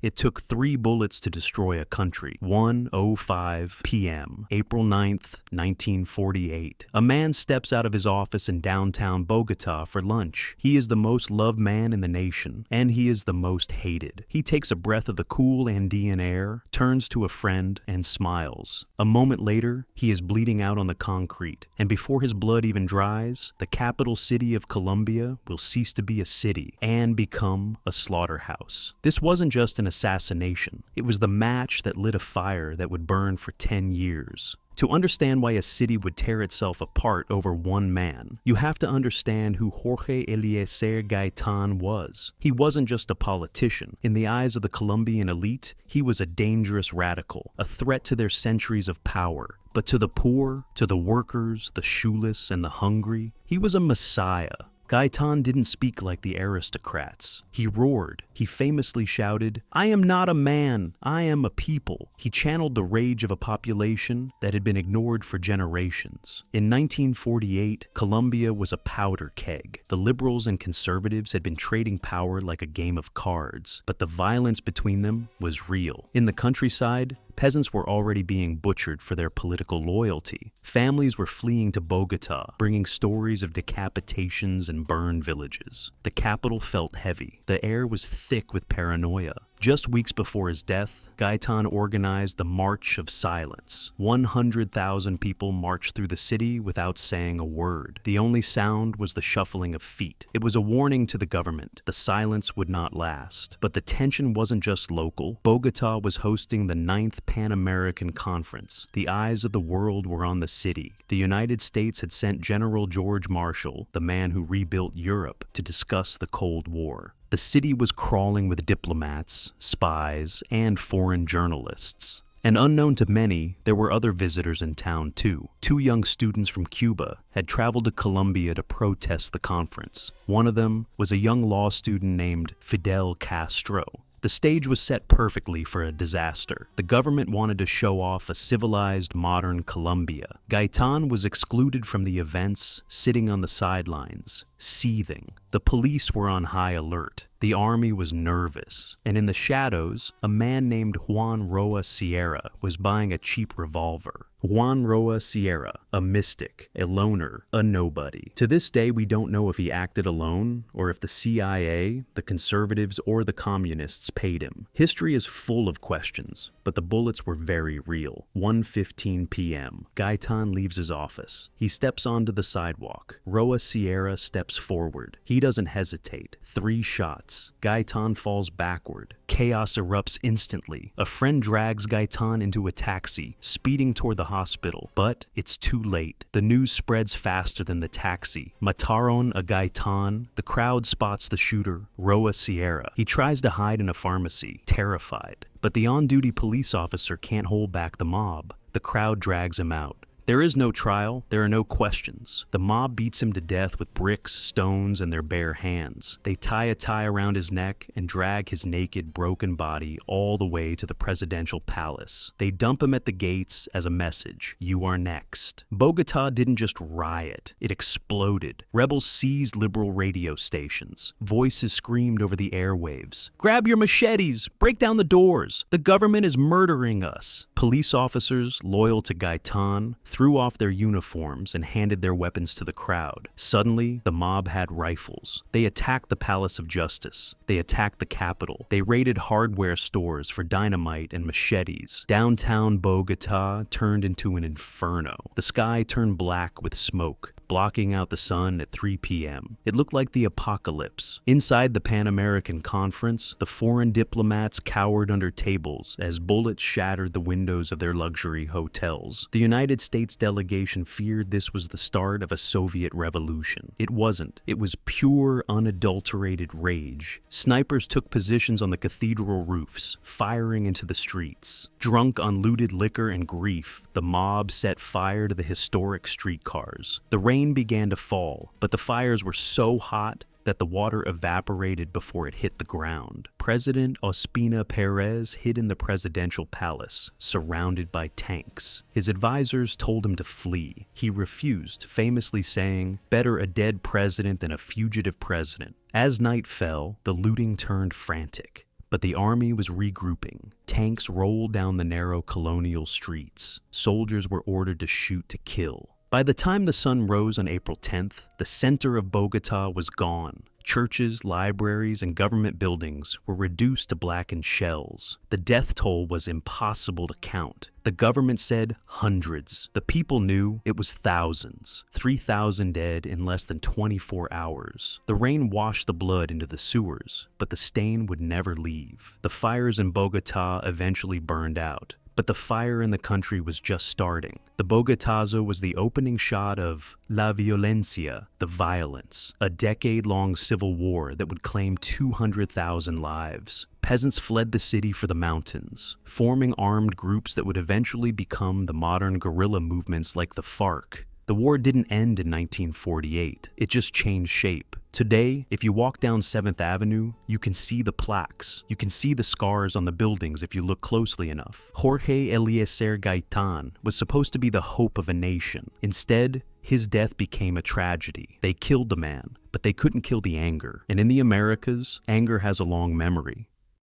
It took 3 bullets to destroy a country. 1:05 p.m., April 9th, 1948. A man steps out of his office in downtown Bogotá for lunch. He is the most loved man in the nation, and he is the most hated. He takes a breath of the cool Andean air, turns to a friend, and smiles. A moment later, he is bleeding out on the concrete, and before his blood even dries, the capital city of Colombia will cease to be a city and become a slaughterhouse. This wasn't just an assassination. It was the match that lit a fire that would burn for 10 years. To understand why a city would tear itself apart over one man, you have to understand who Jorge Eliécer Gaitán was. He wasn't just a politician. In the eyes of the Colombian elite, he was a dangerous radical, a threat to their centuries of power. But to the poor, to the workers, the shoeless, and the hungry, he was a messiah. Gaitán didn't speak like the aristocrats. He roared. He famously shouted, "I am not a man, I am a people." He channeled the rage of a population that had been ignored for generations. In 1948, Colombia was a powder keg. The liberals and conservatives had been trading power like a game of cards, but the violence between them was real. In the countryside, peasants were already being butchered for their political loyalty. Families were fleeing to Bogotá, bringing stories of decapitations and burned villages. The capital felt heavy. The air was thick with paranoia. Just weeks before his death, Gaitán organized the March of Silence. 100,000 people marched through the city without saying a word. The only sound was the shuffling of feet. It was a warning to the government. The silence would not last. But the tension wasn't just local. Bogotá was hosting the 9th Pan-American Conference. The eyes of the world were on the city. The United States had sent General George Marshall, the man who rebuilt Europe, to discuss the Cold War. The city was crawling with diplomats, spies, and foreign journalists. And unknown to many, there were other visitors in town too. 2 young students from Cuba had traveled to Colombia to protest the conference. One of them was a young law student named Fidel Castro. The stage was set perfectly for a disaster. The government wanted to show off a civilized, modern Colombia. Gaitán was excluded from the events, sitting on the sidelines, seething. The police were on high alert. The army was nervous. And in the shadows, a man named Juan Roa Sierra was buying a cheap revolver. Juan Roa Sierra, a mystic, a loner, a nobody. To this day, we don't know if he acted alone or if the CIA, the conservatives, or the communists paid him. History is full of questions, but the bullets were very real. 1:15 p.m. Gaitán leaves his office. He steps onto the sidewalk. Roa Sierra steps forward. He doesn't hesitate. 3 shots. Gaitán falls backward. Chaos erupts instantly. A friend drags Gaitán into a taxi, speeding toward the hospital. But it's too late. The news spreads faster than the taxi. Mataron a Gaitán. The crowd spots the shooter, Roa Sierra. He tries to hide in a pharmacy, terrified. But the on-duty police officer can't hold back the mob. The crowd drags him out. There is no trial, there are no questions. The mob beats him to death with bricks, stones, and their bare hands. They tie a tie around his neck and drag his naked, broken body all the way to the presidential palace. They dump him at the gates as a message: "You are next." Bogotá didn't just riot, it exploded. Rebels seized liberal radio stations. Voices screamed over the airwaves: "Grab your machetes! Break down the doors! The government is murdering us!" Police officers, loyal to Gaitán, threw off their uniforms and handed their weapons to the crowd. Suddenly, the mob had rifles. They attacked the Palace of Justice. They attacked the Capitol. They raided hardware stores for dynamite and machetes. Downtown Bogotá turned into an inferno. The sky turned black with smoke, blocking out the sun at 3 p.m. It looked like the apocalypse. Inside the Pan-American Conference, the foreign diplomats cowered under tables as bullets shattered the windows of their luxury hotels. The United States delegation feared this was the start of a Soviet revolution. It wasn't. It was pure, unadulterated rage. Snipers took positions on the cathedral roofs, firing into the streets. Drunk on looted liquor and grief, the mob set fire to the historic streetcars. The rain began to fall, but the fires were so hot that the water evaporated before it hit the ground. President Ospina Perez hid in the presidential palace, surrounded by tanks. His advisors told him to flee. He refused, famously saying, "Better a dead president than a fugitive president." As night fell, the looting turned frantic. But the army was regrouping. Tanks rolled down the narrow colonial streets. Soldiers were ordered to shoot to kill. By the time the sun rose on April 10th, the center of Bogotá was gone. Churches, libraries, and government buildings were reduced to blackened shells. The death toll was impossible to count. The government said hundreds. The people knew it was thousands. 3,000 dead in less than 24 hours. The rain washed the blood into the sewers, but the stain would never leave. The fires in Bogotá eventually burned out. But the fire in the country was just starting. The Bogotazo was the opening shot of La Violencia, the violence, a decade-long civil war that would claim 200,000 lives. Peasants fled the city for the mountains, forming armed groups that would eventually become the modern guerrilla movements like the FARC. The war didn't end in 1948, it just changed shape. Today, if you walk down 7th Avenue, you can see the plaques. You can see the scars on the buildings if you look closely enough. Jorge Eliécer Gaitán was supposed to be the hope of a nation. Instead, his death became a tragedy. They killed the man, but they couldn't kill the anger. And in the Americas, anger has a long memory.